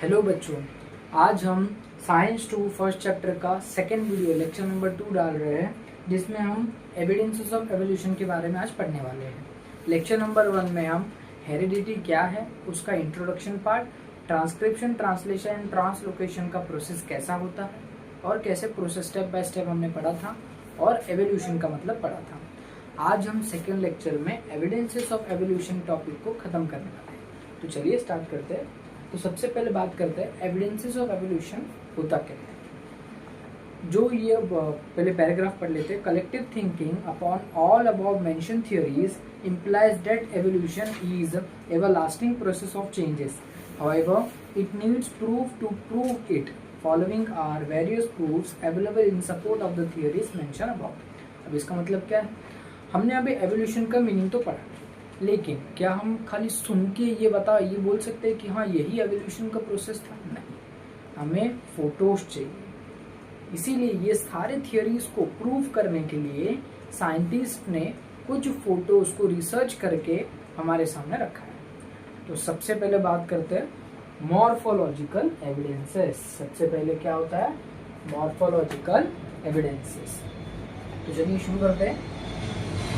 Hello बच्चों, आज हम साइंस 2 फर्स्ट चैप्टर का सेकेंड वीडियो लेक्चर नंबर 2 डाल रहे हैं, जिसमें हम एविडेंसेस ऑफ एवोल्यूशन के बारे में आज पढ़ने वाले हैं। लेक्चर नंबर 1 में हम हेरिडिटी क्या है, उसका introduction part, transcription, translation and translocation का प्रोसेस कैसा होता है और कैसे प्रोसेस स्टेप बाय स्टेप हमने पढ़ा था और एवोल्यूशन का मतलब पढ़ा था। आज हम सेकेंड लेक्चर में एविडेंसेस ऑफ एवोल्यूशन टॉपिक को खत्म करने वाले हैं। तो चलिए स्टार्ट करते हैं। तो सबसे पहले बात करते हैं एविडेंसेस ऑफ एवोल्यूशन होता क्या है। जो ये पहले पैराग्राफ पढ़ लेते हैं। Collective thinking upon all above mention theories implies that evolution is everlasting process of changes. However, it needs proof to prove it. Following are various proofs available in support of the theories mentioned above. अब इसका मतलब क्या है? हमने अभी evolution का meaning तो पढ़ा, लेकिन क्या हम खाली सुन के ये बोल सकते हैं कि हाँ यही एवोल्यूशन का प्रोसेस था? नहीं, हमें फोटोज चाहिए। इसीलिए ये सारे थियोरीज को प्रूव करने के लिए साइंटिस्ट ने कुछ फोटोज को रिसर्च करके हमारे सामने रखा है। तो सबसे पहले बात करते हैं मॉर्फोलॉजिकल एविडेंसेस। सबसे पहले क्या होता है? Morphological evidences. तो चलिए शुरू करते हैं।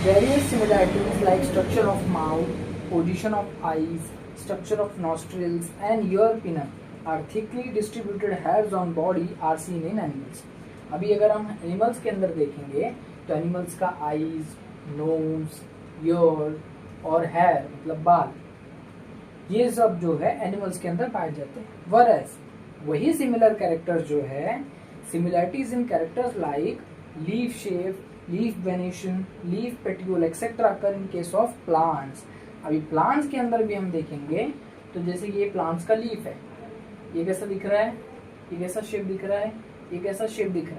Various similarities like structure of mouth, position of eyes, structure of nostrils and ear pinna are thickly distributed hairs on body are seen in animals. अभी अगर हम एनिमल्स के अंदर देखेंगे तो एनिमल्स का आईज, नोज, ईयर और हेयर मतलब बाल, ये सब जो है एनिमल्स के अंदर पाए जाते हैं। वरएज वही सिमिलर कैरेक्टर्स जो है, similarities in characters like leaf shape, leaf venation, leaf petiole etcetera occur in case of plants. अभी प्लांट्स के अंदर भी हम देखेंगे तो जैसे ये प्लांट्स का लीफ है, ये कैसा दिख रहा है, ये कैसा शेप दिख रहा है, ये कैसा शेप दिख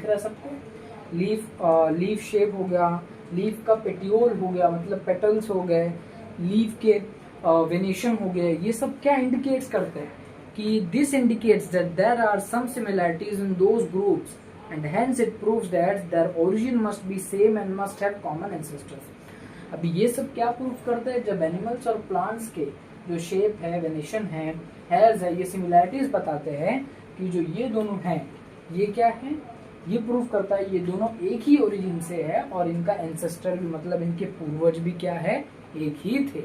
रहा है सबको? लीफ शेप हो गया, लीफ का पेट्यूल हो गया मतलब पेटल्स हो गए, लीफ के वेनेशन हो गए। ये सब क्या इंडिकेट्स करते हैं कि this indicates that there are some similarities in those groups and hence it proves that their origin must be same and must have common ancestors. अभी ये सब क्या प्रूव करते हैं? जब एनिमल्स और प्लांट्स के जो शेप है, वेनेशन है, हेयर्स है, ये सिमिलरिटीज बताते हैं कि जो ये दोनों हैं ये क्या है? ये प्रूव करता है ये दोनों एक ही ओरिजिन से है और इनका एंसेस्टर भी मतलब इनके पूर्वज भी क्या है? एक ही थे।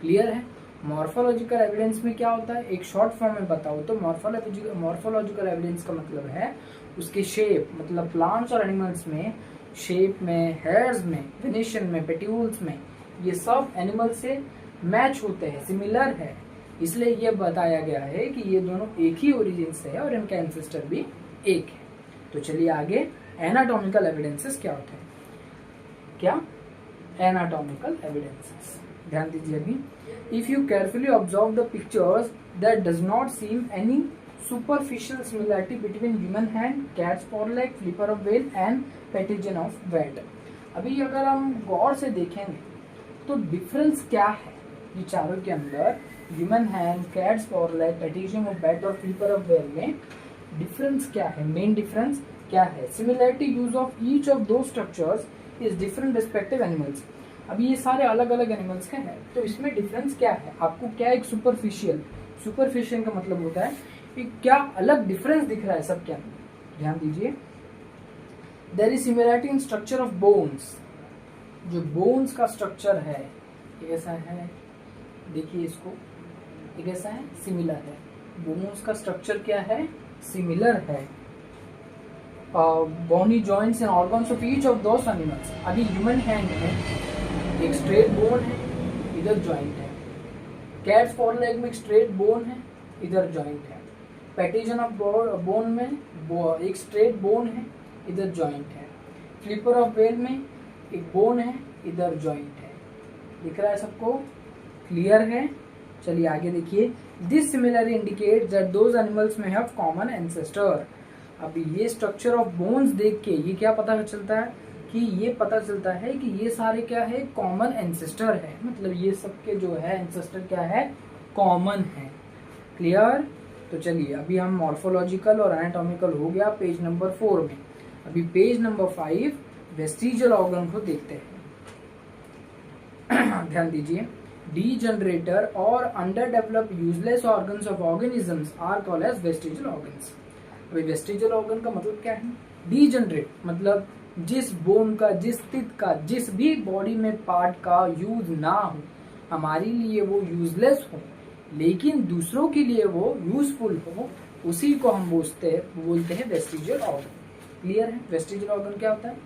क्लियर है? मॉर्फोलॉजिकल एविडेंस में क्या होता है? एक शॉर्ट फॉर्म में बताओ तो मॉर्फोलॉजिकल एविडेंस का मतलब है उसके शेप, मतलब प्लांट्स और एनिमल्स में शेप में, हेयर्स में, वेनेशन में, पेट्यूल्स में, ये सब एनिमल से मैच होते हैं, सिमिलर है। इसलिए ये बताया गया है कि ये दोनों एक ही ओरिजिन से है और इनका एंसेस्टर भी एक है। तो चलिए आगे, एनाटॉमिकल एविडेंसेस क्या होते हैं? क्या एनाटॉमिकल एविडेंसेस? ध्यान दीजिए अभी। If you carefully observe the pictures that does not seem any superficial similarity between human hand, cat's foreleg, flipper of whale and petition of bat. अभी अगर हम गौर से देखेंगे तो डिफरेंस क्या है ये चारों के अंदर? Human hand, cat's foreleg, petition of bat और फ्लिपर ऑफ वेल में डिफरेंस क्या है? मेन डिफरेंस क्या है? Similarity use of each of दो structures is different respective animals. अभी ये सारे अलग अलग एनिमल्स के हैं तो इसमें डिफरेंस क्या है? आपको क्या एक सुपरफिशियल का मतलब होता है क्या अलग डिफरेंस दिख रहा है सबके अंदर? ध्यान दीजिए। There is similarity in structure of bones. जो बोन्स का स्ट्रक्चर है ये कैसा है? देखिए इसको, ये कैसा है? सिमिलर है। बोन्स का स्ट्रक्चर क्या है? सिमिलर है। Bony joints and organs of each of those animals. अभी ह्यूमन हैंड में एक स्ट्रेट बोन है, इधर जॉइंट है। कैट्स फॉरलेग में एक स्ट्रेट बोन है, इधर जॉइंट है। पैटिजन ऑफ बोन में एक स्ट्रेट बोन है, इधर जॉइंट है। फ्लिपर ऑफ वेल में एक बोन है, इधर जॉइंट है। दिख रहा है सबको? क्लियर है? चलिए आगे देखिए। This similarly indicate that those animals में हैव कॉमन एंसेस्टर। अभी ये स्ट्रक्चर ऑफ बोन्स देख के ये क्या पता चलता है कि ये पता चलता है कि ये सारे क्या है? कॉमन एंसेस्टर है। मतलब ये सबके जो है एंसेस्टर क्या है? कॉमन है। क्लियर? तो चलिए अभी हम मॉर्फोलॉजिकल और एनाटॉमिकल हो गया पेज नंबर 4 में। अभी पेज नंबर 5 वेस्टिजियल ऑर्गन को देखते हैं। ध्यान दीजिए। degenerator or underdeveloped useless organs of organisms are called as vestigial organs. अभी वेस्टिजियल ऑर्गन का मतलब क्या है? डीजनरेट मतलब जिस बोन का, जिस तित का, जिस भी बॉडी में पार्ट का यूज ना हो, हमारे लिए वो यूजलेस हो लेकिन दूसरों के लिए वो यूजफुल हो, उसी को हम बोलते हैं वेस्टिजियल ऑर्गन। क्लियर है? वेस्टिजियल ऑर्गन क्या होता है?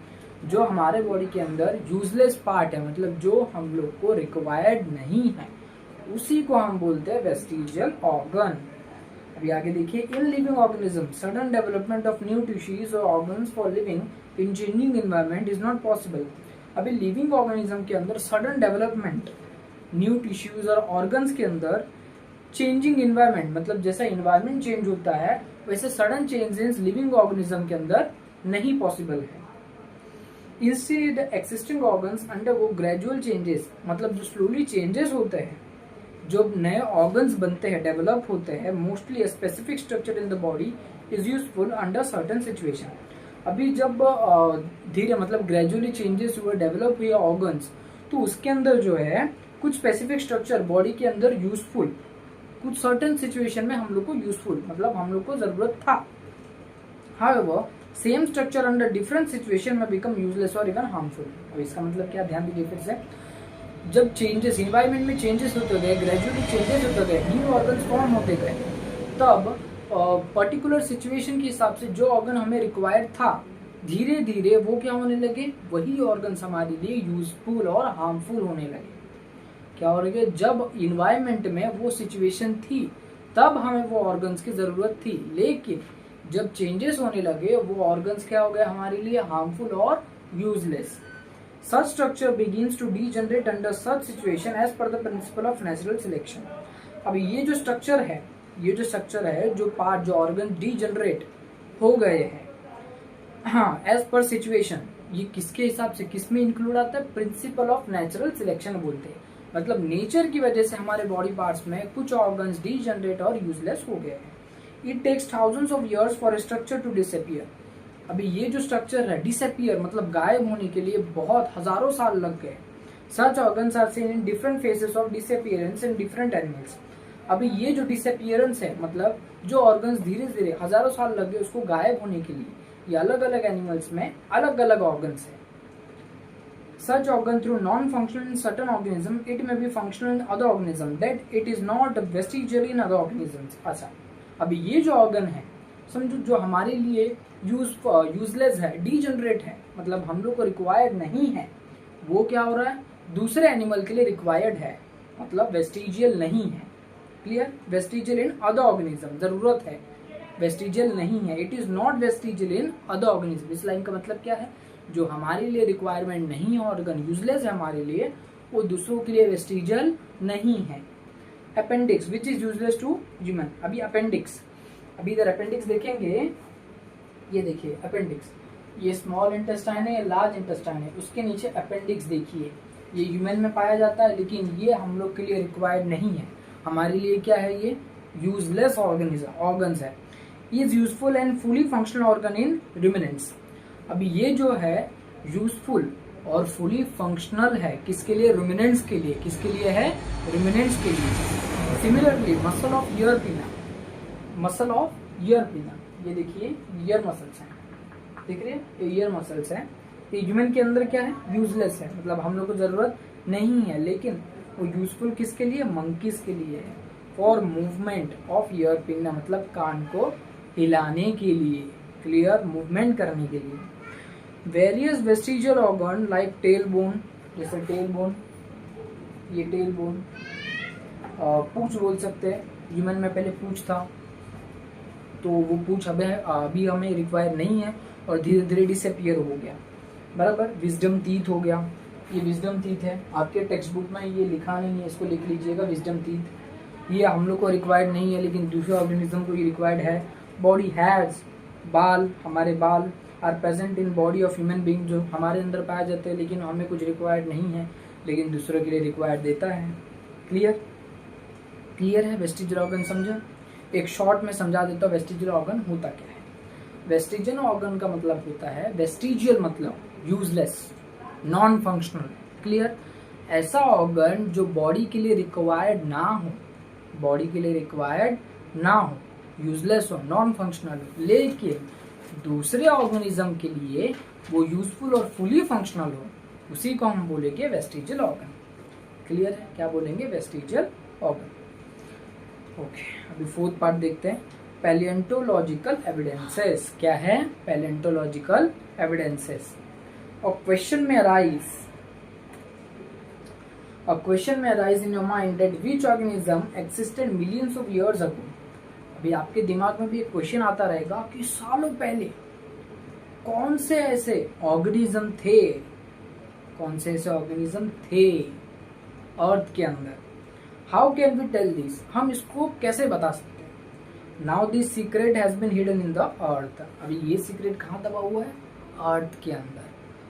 जो हमारे बॉडी के अंदर यूजलेस पार्ट है, मतलब जो हम लोग को रिक्वायर्ड नहीं है, उसी को हम बोलते हैं वेस्टिजियल ऑर्गन। अभी आगे देखिए, in living organism sudden development of new tissues और organs for living in changing environment is not possible. अभी लिविंग ऑर्गेनिज्म के अंदर सडन डेवलपमेंट न्यू टिश्यूज और ऑर्गन्स के अंदर चेंजिंग एनवायरनमेंट, मतलब जैसा एनवायरनमेंट चेंज होता है वैसे सडन चेंजेस लिविंग ऑर्गेनिज्म के अंदर नहीं पॉसिबल है। Instead, existing organs undergo gradual changes, मतलब जो स्लोली चेंजेस होते हैं, जो नए ऑर्गन्स बनते हैं, डेवलप होते हैं, mostly specific structure in the body is useful under certain situation. अभी जब धीरे मतलब ग्रेजुअली चेंजेस हुए, डेवलप हुए ऑर्गन्स, तो उसके अंदर जो है कुछ स्पेसिफिक स्ट्रक्चर बॉडी के अंदर यूजफुल, कुछ सर्टेन सिचुएशन में हम लोग को यूजफुल मतलब हम लोग को जरूरत था। However, same structure under different situation में बिकम यूजलेस और इवन हार्मफुल। अब इसका मतलब क्या? ध्यान दीजिए फिर से, जब चेंजेस एनवायरनमेंट में चेंजेस होते गए, ग्रेजुअली चेंजेस होते गए, न्यू ऑर्गन्स फॉर्म होते गए, तब पर्टिकुलर सिचुएशन के हिसाब से जो ऑर्गन हमें रिक्वायर्ड था, धीरे धीरे वो क्या होने लगे, वही ऑर्गन्स हमारे लिए यूजफुल और हार्मफुल होने लगे। क्या हो रहे? जब इन्वायरमेंट में वो सिचुएशन थी तब हमें वो ऑर्गन्स की जरूरत थी, लेकिन जब चेंजेस होने लगे वो ऑर्गन्स क्या हो गए हमारे लिए, हार्मफुल और useless. Such structure begins to degenerate under such situation as per the principle of natural selection. अब ये जो स्ट्रक्चर है, जो पार्ट, जो ऑर्गन डीजनरेट हो गए हैं, हाँ, एज पर सिचुएशन, ये किसके हिसाब से, किस में इंक्लूड आता है? प्रिंसिपल ऑफ नेचुरल सिलेक्शन बोलते हैं। मतलब नेचर की वजह से हमारे बॉडी पार्ट्स में कुछ ऑर्गन्स डीजनरेट और यूजलेस हो गए हैं। It takes thousands of years for a structure to disappear. अभी ये जो स्ट्रक्चर है, डिसअपियर मतलब गायब होने के लिए बहुत हजारों साल लग गए। Such organs are seen in different phases of disappearance in different animals. अभी ये जो डिसअपियरेंस है, मतलब जो ऑर्गन्स धीरे धीरे हजारों साल लग गए उसको गायब होने के लिए, ये अलग अलग एनिमल्स में अलग अलग ऑर्गन्स है। Such organ through non-functional in certain organism, it may be functional in other organism, that it is not vestigial in other organisms. अच्छा, अभी ये जो ऑर्गन है, समझो जो हमारे लिए यूजलेस है, डीजनरेट है, मतलब हम लोग को रिक्वायर्ड नहीं है, वो क्या हो रहा है, दूसरे एनिमल के लिए रिक्वायर्ड है, मतलब वेस्टिजियल नहीं है। Clear? Vestigial in other organism, जरूरत है, वेस्टिजियल नहीं है। It is not vestigial in other organism. इस लाइन का मतलब क्या है? जो हमारे लिए रिक्वायरमेंट नहीं है, ऑर्गन यूजलेस है हमारे लिए, वो दूसरों के लिए वेस्टिजियल नहीं है। Appendix which is useless to human. अभी अपेंडिक्स, अभी इधर अपेंडिक्स देखेंगे, ये देखिए अपेंडिक्स, ये स्मॉल इंटेस्टाइन है, लार्ज इंटेस्टाइन है, उसके नीचे अपेंडिक्स देखिए, ये ह्यूमन में पाया जाता है, लेकिन ये हम लोग के लिए रिक्वायर्ड नहीं है, हमारे लिए क्या है, ये यूजलेस ऑर्गन्स है। Is useful and fully functional organ in ruminants. अभी ये जो है यूजफुल और फुली फंक्शनल है किसके लिए? रुमिनेंट्स के लिए। किसके लिए है? रुमिनेंट्स के लिए। सिमिलरली मसल ऑफ ईयर पिना, मसल ऑफ ईयर पिना, ये देखिए ईयर मसल्स हैं, देख रहे हैं, ये ईयर मसल्स हैं, ये ह्यूमन के अंदर क्या है? यूजलेस है, मतलब हम लोग को जरूरत नहीं है, लेकिन वो यूजफुल किसके लिए? मंकीज के लिए है। फॉर मूवमेंट ऑफ ईयर पिना, मतलब कान को हिलाने के लिए, क्लियर, मूवमेंट करने के लिए। Various vestigial organ like tail bone, जैसे टेल बोन, ये टेल बोन, पूंछ बोल सकते हैं, ह्यूमन में पहले पूंछ था, तो वो पूंछ अभी हमें रिक्वायर नहीं है और धीरे धीरे डिसअपियर हो गया, बराबर। विजडम टीथ हो गया, ये विजडम टीथ है, आपके टेक्स्ट बुक में ये लिखा नहीं है, इसको लिख लीजिएगा, विजडम टीथ। ये हम लोग को रिक्वायर्ड नहीं है, लेकिन दूसरे ऑर्गेनिज्म को ये रिक्वायर्ड है। बॉडी हैज, बाल, हमारे बाल are present in body of human being, जो हमारे अंदर पाए जाते हैं, लेकिन हमें कुछ रिक्वायर्ड नहीं है, लेकिन दूसरों के लिए रिक्वायर्ड देता है। क्लियर? क्लियर है? वेस्टिजियल ऑर्गन समझे? एक शॉर्ट में समझा देता हूँ वेस्टिजियल ऑर्गन होता क्या है। वेस्टिजियल ऑर्गन का मतलब होता है, वेस्टिजियल मतलब यूजलेस, नॉन फंक्शनल, क्लियर, ऐसा ऑर्गन जो बॉडी के लिए रिक्वायर्ड ना हो, बॉडी के लिए रिक्वायर्ड ना हो, यूजलेस हो, नॉन फंक्शनल हो, लेकिन दूसरे ऑर्गेनिज्म के लिए वो यूजफुल और फुली फंक्शनल हो, उसी को हम बोलेंगे वेस्टिजियल ऑर्गन। क्लियर है? क्या बोलेंगे? Vestigial organ. ओके, अभी फोर्थ पार्ट देखते हैं, पैलियोंटोलॉजिकल एविडेंसेस। क्या है? Palaeontological evidences. A question may arise in your mind that which organism existed millions of years ago। अभी आपके दिमाग में भी एक क्वेश्चन आता रहेगा कि सालों पहले कौन से ऐसे ऑर्गेनिज्म थे, कौन से ऐसे ऑर्गेनिज्म थे अर्थ के अंदर। How can we tell this? हम इसको कैसे बता सकते हैं? Now this secret has been hidden in the earth. अभी ये सीक्रेट कहाँ दबा हुआ है? अर्थ के अंदर।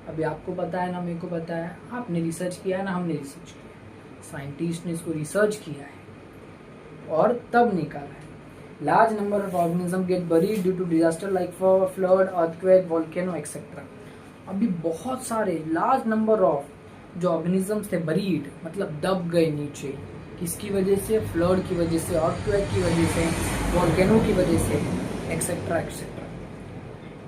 अभी आपको पता है ना, मेरे को पता है, आपने रिसर्च किया है ना, हमने रिसर्च किया है, साइंटिस्ट ने इसको रिसर्च किया है और तब निकाला है। Large number of organism get buried due to disaster like flood, earthquake, volcano etcetera. अभी बहुत सारे लार्ज नंबर ऑफ जो ऑर्गेनिजम्स थे बरीड मतलब दब गए नीचे। किसकी वजह से? फ्लड की वजह से, अर्थक्वेक की वजह से, वोल्केनो की वजह से, एक्सेट्रा एक्सेट्रा।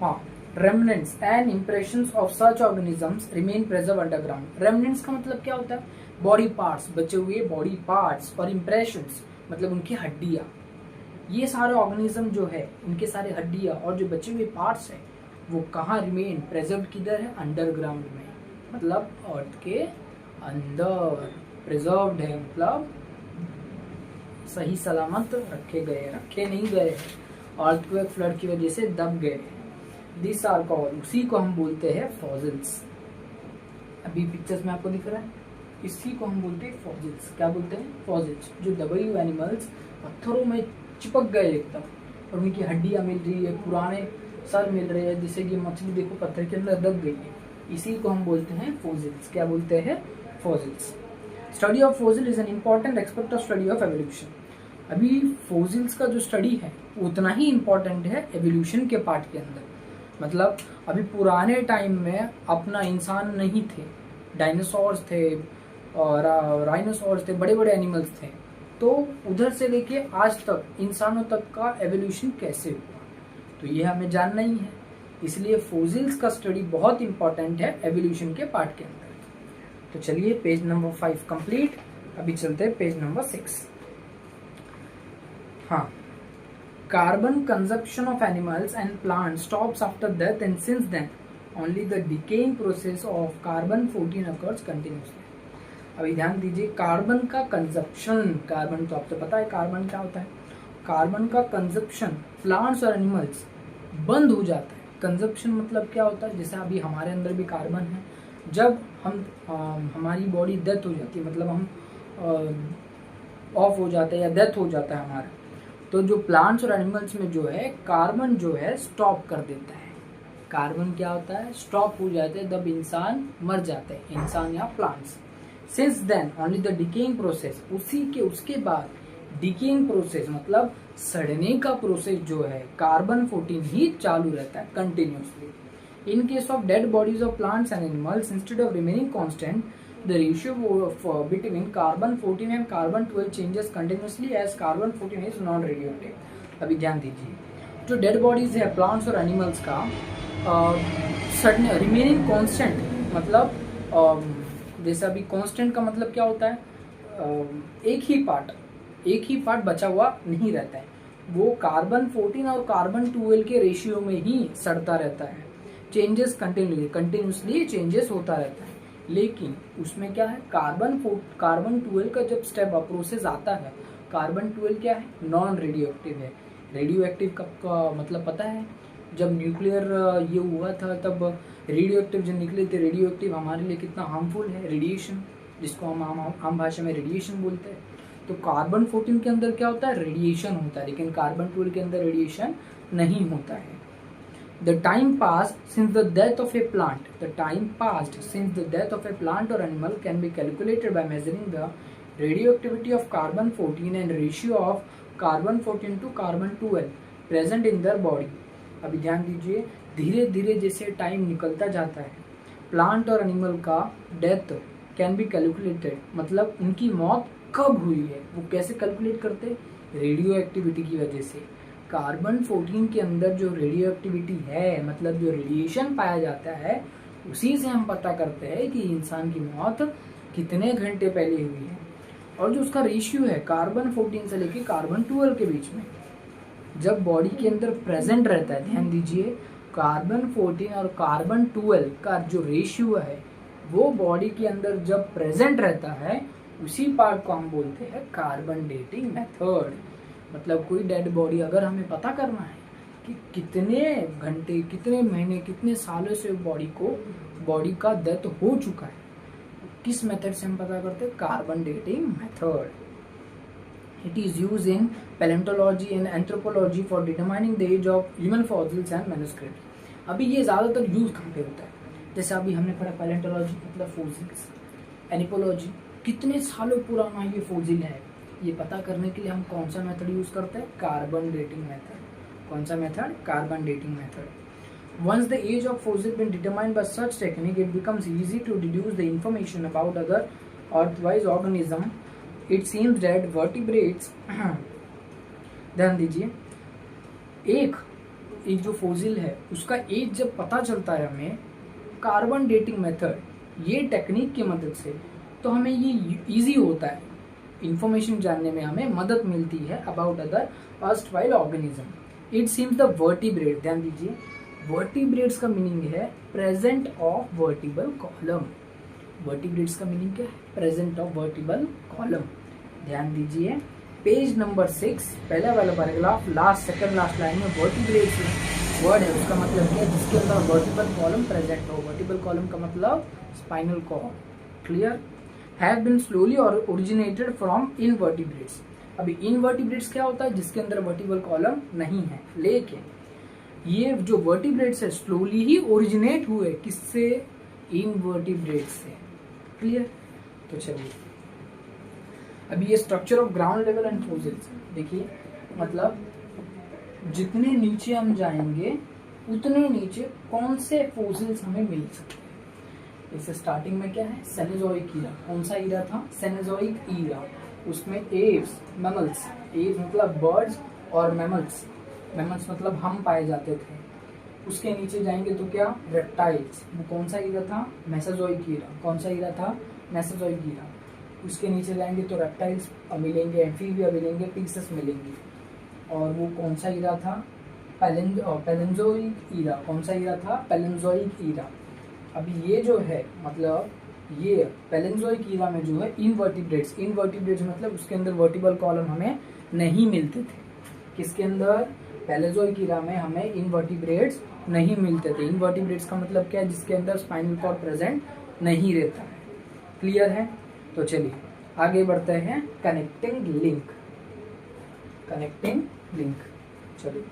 हाँ, remnants and impressions of such organisms remain preserved underground। remnants का मतलब क्या होता है? बॉडी पार्ट्स, बचे हुए बॉडी पार्ट्स, और impressions मतलब उनकी हड्डियां। ये सारे ऑर्गेनिज्म जो है, इनके सारे हड्डियां और जो बचे हुए पार्ट्स है, वो कहाँ रिमेन प्रेजर्व? किधर है? अंडरग्राउंड में, मतलब अर्थ के अंदर प्रिजर्व्ड है, मतलब सही सलामत रखे गए, रखे नहीं गए, अर्थक्वेक फ्लड की वजह से दब गए। दिस आर कॉल्ड, उसी को हम बोलते हैं फॉसिल्स। अभी पिक्चर्स में आपको दिख रहा है, इसी को हम बोलते हैं फॉसिल्स। क्या बोलते हैं? फॉसिल्स। जो दबे हुए एनिमल्स पत्थरों में चिपक गए एकदम, और उनकी हड्डियां मिल रही है, पुराने सर मिल रहे हैं, जैसे कि मछली देखो पत्थर के अंदर दब गई है, इसी को हम बोलते हैं फॉसिल्स। क्या बोलते हैं? Fossils. Study of fossil is an important aspect of study of evolution. अभी फॉसिल्स का जो स्टडी है उतना ही इम्पोर्टेंट है एवोल्यूशन के पार्ट के अंदर। मतलब अभी पुराने टाइम में अपना इंसान नहीं थे, डायनासोर्स थे और राइनोसोर्स थे, बड़े बड़े एनिमल्स थे। तो उधर से लेके आज तक इंसानों तक का एवोल्यूशन कैसे हुआ, तो ये हमें जानना ही है। इसलिए फॉसिल्स का स्टडी बहुत इंपॉर्टेंट है एवोल्यूशन के पार्ट के अंदर। तो चलिए, पेज नंबर 5 कंप्लीट। अभी चलते हैं पेज नंबर 6। हाँ, carbon consumption of animals and plants stops after death, and since then only the decaying process of carbon-14 occurs continuously। अभी ध्यान दीजिए, कार्बन का कंजप्शन, कार्बन तो आपको पता है कार्बन क्या होता है। कार्बन का कंजप्शन प्लांट्स और एनिमल्स बंद हो जाता है। कंजप्शन मतलब क्या होता है? जैसे अभी हमारे अंदर भी कार्बन है, जब हम हमारी बॉडी डेथ हो जाती है, मतलब हम ऑफ हो जाते हैं या डेथ हो जाता है हमारा, तो जो प्लांट्स और एनिमल्स में जो है कार्बन जो है स्टॉप कर देता है। कार्बन क्या होता है? स्टॉप हो जाते हैं जब इंसान मर जाते हैं, इंसान या plants. Since then only the decaying process, उसके बाद डिकेइंग प्रोसेस मतलब सड़ने का प्रोसेस जो है कार्बन 14 ही चालू रहता है continuously. In case of dead bodies of plants and animals, instead of remaining constant, the ratio of between carbon 14 and carbon 12 changes continuously as carbon 14 is non radioactive। अभी ध्यान दीजिए, जो डेड बॉडीज है plants और animals का sudden remaining constant, मतलब जैसे अभी कांस्टेंट का मतलब क्या होता है? एक ही पार्ट बचा हुआ नहीं रहता है, वो कार्बन 14 और कार्बन 12 के रेशियो में ही सड़ता रहता है। चेंजेस कंटिन्यूसली चेंजेस होता रहता है, लेकिन उसमें क्या है? कार्बन 12 का जब स्टेप अप प्रोसेस आता है, कार्बन 12 क्या है? नॉन रेडियो एक्टिव है। रेडियो एक्टिव का मतलब पता है? जब न्यूक्लियर ये हुआ था तब रेडियो एक्टिव जब निकले थे, रेडियो एक्टिव हमारे लिए कितना हार्मफुल है, रेडिएशन, जिसको हम आम भाषा में रेडिएशन बोलते हैं। तो कार्बन 14 के अंदर क्या होता है? रेडिएशन होता है, लेकिन कार्बन 12 के अंदर रेडिएशन नहीं होता है। The time passed since the death of a plant, or animal can be calculated by measuring the radioactivity of carbon 14 and ratio of carbon 14 to carbon 12 present in their body। अभी ध्यान दीजिए, धीरे धीरे जैसे time निकलता जाता है, plant और एनिमल का डेथ कैन बी कैलकुलेटेड, मतलब उनकी मौत कब हुई है वो कैसे कैलकुलेट करते, रेडियो एक्टिविटी की वजह से। कार्बन 14 के अंदर जो रेडियो एक्टिविटी है, मतलब जो रेडिएशन पाया जाता है, उसी से हम पता करते हैं कि इंसान की मौत कितने घंटे पहले हुई है। और जो उसका रेशियो है कार्बन 14 से लेके कार्बन 12 के बीच में, जब बॉडी के अंदर प्रेजेंट रहता है, ध्यान दीजिए, कार्बन 14 और कार्बन 12 का जो रेशियो है वो बॉडी के अंदर जब प्रेजेंट रहता है, उसी पार्ट को हम बोलते हैं कार्बन डेटिंग मेथड। मतलब कोई डेड बॉडी अगर हमें पता करना है कि कितने घंटे, कितने महीने, कितने सालों से बॉडी का डेथ हो चुका है, किस मेथड से हम पता करते हैं, carbon dating method. It is used in paleontology and anthropology for determining the age of human fossils and manuscripts. अभी ये ज़्यादातर यूज कहाँ पे होता है, जैसे अभी हमने पढ़ा पैलेंटोलॉजी मतलब फोसिल्स, एनिपोलॉजी कितने सालों पुराना ये फोसिल है, ये पता करने के लिए हम कौन सा मेथड यूज करते हैं, कार्बन डेटिंग मेथड। कौन सा method, carbon dating method. Once the age of fossil been determined by such technique, it becomes easy to deduce the information about other earthwise organism. It seems that vertebrates ध्यान दीजिए, एक जो fossil है उसका as जब पता चलता है हमें कार्बन डेटिंग मेथड, ये टेक्निक की मदद से, तो हमें ये इजी होता है, इंफॉर्मेशन जानने में हमें मदद मिलती है about other erstwhile organism. It seems the vertebrate, ध्यान दीजिए, वर्टिब्रेट्स का मीनिंग है present of vertebral column. Vertebrates का मीनिंग क्या है, प्रेजेंट ऑफ वर्टिबल कॉलम। ध्यान दीजिए, पेज नंबर 6 पहला वाला पैराग्राफ, सेकंड लास्ट लाइन में वर्टिब्रेट्स वर्ड है, उसका मतलब क्या है, जिसके अंदर वर्टिबल कॉलम प्रेजेंट हो। वर्टिबल कॉलम का मतलब spinal cord. Clear. Have been slowly और ओरिजिनेटेड फ्रॉम इनवर्टिब्रेट्स। अभी इनवर्टिब्रेट्स क्या होता है, जिसके अंदर वर्टिबल कॉलम नहीं है, लेकिन ये जो वर्टिब्रेट्स है स्लोली ही ओरिजिनेट हुए, किससे, इनवर्टिब्रेट्स से। क्लियर। तो चलिए अभी ये structure of ground level and fossils देखिए, मतलब जितने नीचे हम जाएंगे उतने नीचे कौन से फोसिल्स हमें मिल सकते हैं। इसे स्टार्टिंग में क्या है, सेनोजोइक ईरा। कौन सा ईरा था, सेनोजोइक ईरा। उसमें एव्स, मैमल्स, एव्स मतलब बर्ड्स और मैमल्स, मैमल्स मतलब हम पाए जाते थे। उसके नीचे जाएंगे तो क्या, रेप्टाइल्स। वो कौन सा ईरा था, मेसोजोइक ईरा। कौन सा ईरा था, मेसोजोइक ईरा। उसके नीचे जाएंगे तो रेप्टाइल्स मिलेंगे, एम्फीबिया मिलेंगे, पिक्सेस मिलेंगे। और वो कौन सा ईरा था, पैलेंजोइक ईरा। कौन सा ईरा था, पैलेंजोइक ईरा। अभी ये जो है, मतलब ये पैलेंजोइक ईरा में जो है इनवर्टिब्रेट्स, इनवर्टिब्रेट्स मतलब उसके अंदर वर्टिबल कॉलम हमें नहीं मिलते थे। किसके अंदर, पैलेंजोइक ईरा में हमें इनवर्टिब्रेट्स नहीं मिलते थे। इनवर्टिब्रेट्स का मतलब क्या है, जिसके अंदर स्पाइनल कॉर्ड प्रेजेंट नहीं रहता है। क्लियर है। तो चलिए आगे बढ़ते हैं, कनेक्टिंग लिंक। कनेक्टिंग लिंक, चलिए।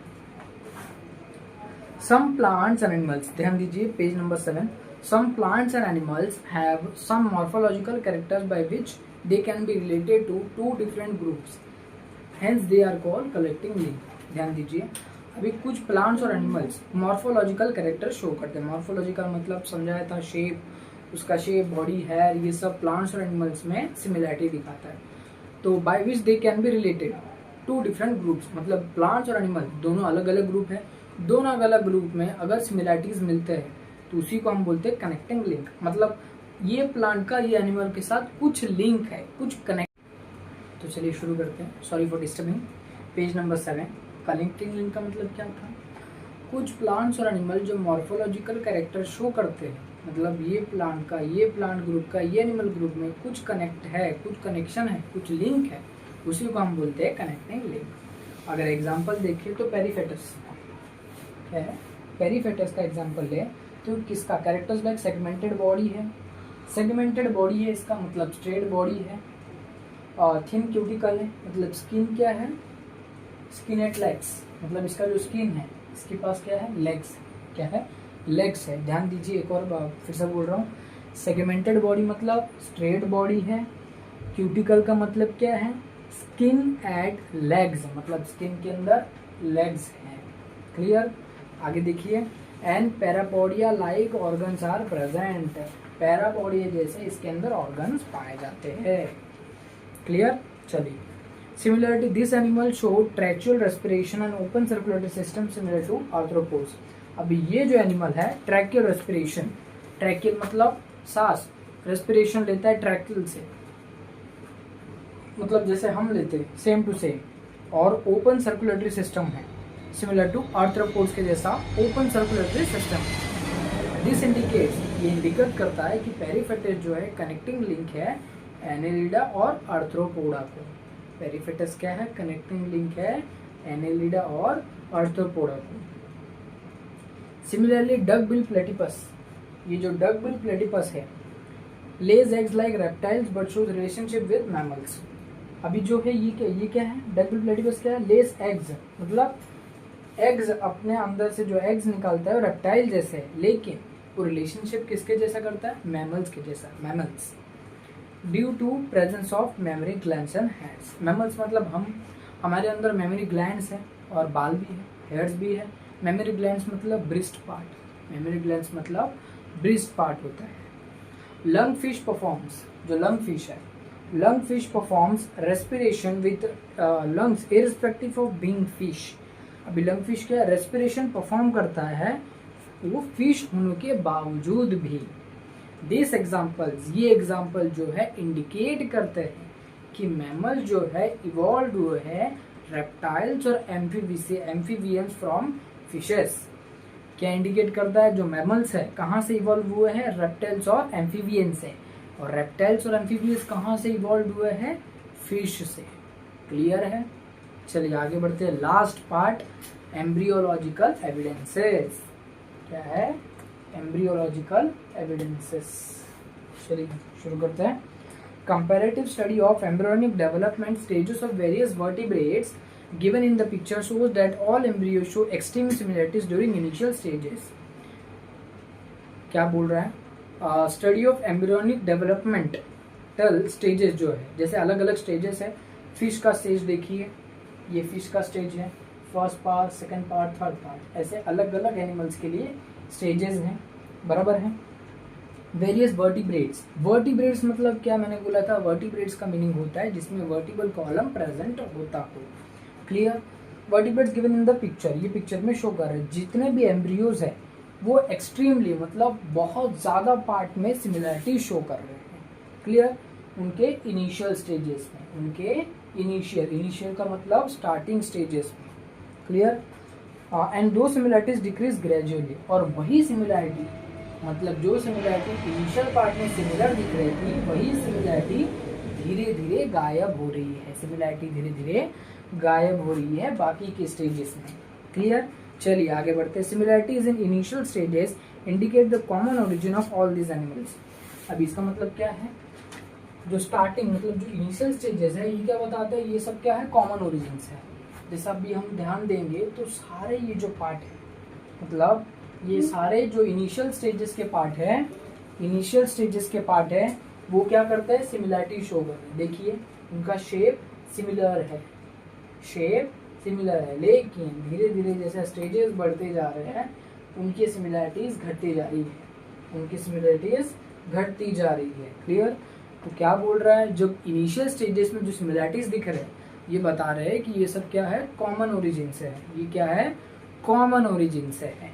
सम प्लांट्स एंड एनिमल्स, ध्यान दीजिए page number 7। Some plants and animals have some morphological characters by which they can be related to two different groups, hence they are called connecting link. ध्यान दीजिए, अभी कुछ plants और animals morphological character show करते हैं। Morphological मतलब समझाया था, शेप, उसका शेप, बॉडी, हेयर, ये सब प्लांट्स और एनिमल्स में सिमिलैरिटी दिखाता है। तो by which they can be related to different groups, मतलब प्लांट्स और एनिमल दोनों अलग अलग ग्रुप है, दोनों अलग अलग ग्रुप में अगर सिमिलैरिटीज मिलते हैं तो उसी को हम बोलते हैं कनेक्टिंग लिंक। मतलब ये प्लांट का ये एनिमल के साथ कुछ लिंक है, कुछ कनेक्ट। तो चलिए शुरू करते हैं, sorry for disturbing. Page number 7, connecting link का मतलब क्या था, कुछ प्लांट्स और एनिमल जो मॉर्फोलॉजिकल कैरेक्टर शो करते हैं, मतलब ये प्लांट का, ये प्लांट ग्रुप का, ये एनिमल ग्रुप में कुछ कनेक्ट है, कुछ कनेक्शन है, कुछ लिंक है, उसी को हम बोलते हैं कनेक्टिंग लिंक। अगर एग्जांपल देखिए तो पेरीफेटस है, पेरीफेटस का एग्जांपल ले तो किसका, कैरेक्टर्स लाइक सेगमेंटेड बॉडी है, सेगमेंटेड बॉडी है इसका मतलब स्ट्रेट बॉडी है, और थिन क्यूटिकल है, मतलब स्किन क्या है, स्किन एट लेग्स, मतलब इसका जो स्किन है इसके पास क्या है, लेग्स, क्या है, लेग्स है। ध्यान दीजिए, एक और फिर से बोल रहा हूँ, सेगमेंटेड बॉडी मतलब स्ट्रेट बॉडी है, क्यूटिकल का मतलब क्या है, स्किन एट लेग्स, मतलब स्किन के अंदर लेग्स हैं। क्लियर। आगे देखिए, and parapodia like organs are present, parapodia जैसे इसके अंदर ऑर्गन्स पाए जाते हैं। क्लियर? चलिए, similarity, this animal show tracheal respiration and open circulatory system similar to arthropods. अभी ये जो एनिमल है ट्रैक्यूल रेस्पिरेशन, ट्रैक्यूल मतलब सांस, रेस्पिरेशन लेता है ट्रैक्यूल से, मतलब जैसे हम लेते हैं सेम टू सेम, और ओपन सर्कुलेटरी सिस्टम है सिमिलर टू आर्थ्रोपोड्स के जैसा open circulatory system. This indicates, ये इंडिकेट करता है कि पेरिफेटस जो है कनेक्टिंग लिंक है एनेलिडा और आर्थ्रोपोडा को। पेरिफेटस क्या है? कनेक्टिंग लिंक है एनेलिडा और आर्थ्रोपोडा को। सिमिलरली डक बिल प्लेटिपस, ये जो डक बिल प्लेटिपस है लेज eggs like reptiles but shows relationship with mammals. अभी जो है ये क्या है? डक बिल प्लेटिपस क्या है? लेज एग्स, मतलब एग्स अपने अंदर से जो एग्स निकालता है रेप्टाइल जैसे है, लेकिन वो रिलेशनशिप किसके जैसा करता है? मैमल्स के जैसा, mammals. Due to presence of memory glands and hairs. Mammals मतलब हमारे अंदर मेमोरी ग्लैंड्स है और बाल भी है, हेयर्स भी है। मेमोरी ग्लैंड्स मतलब ब्रिस्ट पार्ट, मेमोरी ग्लैंड्स मतलब ब्रिस्ट पार्ट होता है। लंग फिश परफॉर्म्स, जो लंग फिश है, lung fish performs respiration with lungs irrespective of being fish. अभी लंग फिश क्या है? रेस्पिरेशन परफॉर्म करता है वो फिश होने के बावजूद भी। दिस एग्जाम्पल्स, ये एग्जाम्पल जो है इंडिकेट करते हैं कि मैमल जो है इवॉल्व हुए हैं रेप्टाइल्स और एम्फीबियंस फ्रॉम फिशेस। क्या इंडिकेट करता है? जो मैमल्स है कहाँ से इवॉल्व हुए हैं? रेप्टाइल्स और एम्फीबियंस से। और रेप्टाइल्स और एम्फीबियंस कहाँ से इवॉल्व हुए हैं? फिश से। क्लियर है? चलिए आगे बढ़ते हैं। Last part, embryological evidences. क्या है? Embryological evidences. चलिए शुरू करते हैं। Comparative study of embryonic development stages of various vertebrates given in the picture shows that all embryos show extreme similarities during initial stages. क्या बोल रहा है? Study of embryonic developmental stages जो है, जैसे अलग अलग स्टेजेस है। फिश का स्टेज देखिए, ये फिश का स्टेज है, first part, second part, third part, ऐसे अलग अलग एनिमल्स के लिए स्टेजेस हैं, बराबर है। वेरियस वर्टिब्रेट्स, वर्टिब्रेट्स मतलब क्या मैंने बोला था? वर्टिब्रेट्स का मीनिंग होता है जिसमें वर्टिबल कॉलम प्रेजेंट होता हो। Clear? Vertebrates given in the picture, ये पिक्चर में शो कर रहे हैं जितने भी एम्ब्रियोज है वो एक्सट्रीमली मतलब बहुत ज़्यादा पार्ट में सिमिलरिटी शो कर रहे हैं। क्लियर? उनके इनिशियल स्टेजेस में, उनके इनिशियल का मतलब स्टार्टिंग स्टेजेस में। क्लियर? एंड दो सिमिलरिटीज डिक्रीज ग्रेजुअली, और वही सिमिलरिटी मतलब जो सिमिलरिटी इनिशियल पार्ट में सिमिलर दिख रही थी वही सिमिलरिटी धीरे धीरे गायब हो रही है, सिमिलरिटी धीरे धीरे गायब हो रही है बाकी के स्टेजेस में। क्लियर? चलिए आगे बढ़ते हैं। Similarities in initial stages indicate the common origin of all these animals. अब इसका मतलब क्या है? जो स्टार्टिंग मतलब जो इनिशियल स्टेजेस है ये क्या बताते हैं? ये सब क्या है? कॉमन ओरिजिन है। जैसा अभी हम ध्यान देंगे तो सारे ये जो पार्ट है मतलब ये सारे जो इनिशियल स्टेजेस के पार्ट है, इनिशियल स्टेजेस के पार्ट है वो क्या करते हैं? सिमिलरिटी शो करते हैं। देखिए उनका शेप सिमिलर है, शेप सिमिलर है, लेकिन धीरे धीरे जैसे स्टेजेस बढ़ते जा रहे हैं उनकी सिमिलरिटीज घटती जा रही है, उनकी सिमिलरिटीज घटती जा रही है। क्लियर? तो क्या बोल रहा है? जब इनिशियल स्टेजेस में जो सिमिलरिटीज दिख रहे हैं ये बता रहे हैं कि ये सब क्या है? कॉमन ओरिजिन से है। ये क्या है? कॉमन ओरिजिन से है।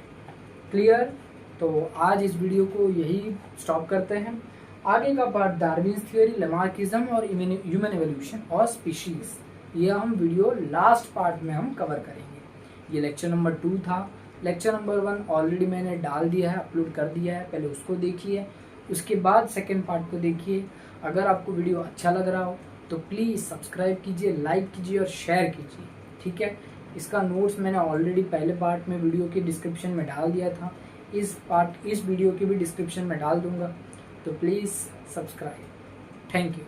क्लियर? तो आज इस वीडियो को यही स्टॉप करते हैं। आगे का पार्ट डार्विन्स थ्योरी, लमार्किज्म और ह्यूमन एवोल्यूशन और स्पीशीज, ये हम वीडियो लास्ट पार्ट में हम कवर करेंगे। ये लेक्चर नंबर 2 था। लेक्चर नंबर 1 ऑलरेडी मैंने डाल दिया है, अपलोड कर दिया है, पहले उसको देखिए, उसके बाद सेकेंड पार्ट को देखिए। अगर आपको वीडियो अच्छा लग रहा हो तो प्लीज़ सब्सक्राइब कीजिए, लाइक कीजिए और शेयर कीजिए। ठीक है? इसका नोट्स मैंने ऑलरेडी पहले पार्ट में वीडियो के डिस्क्रिप्शन में डाल दिया था, इस वीडियो के भी डिस्क्रिप्शन में डाल दूंगा, तो प्लीज़ सब्सक्राइब। Thank you.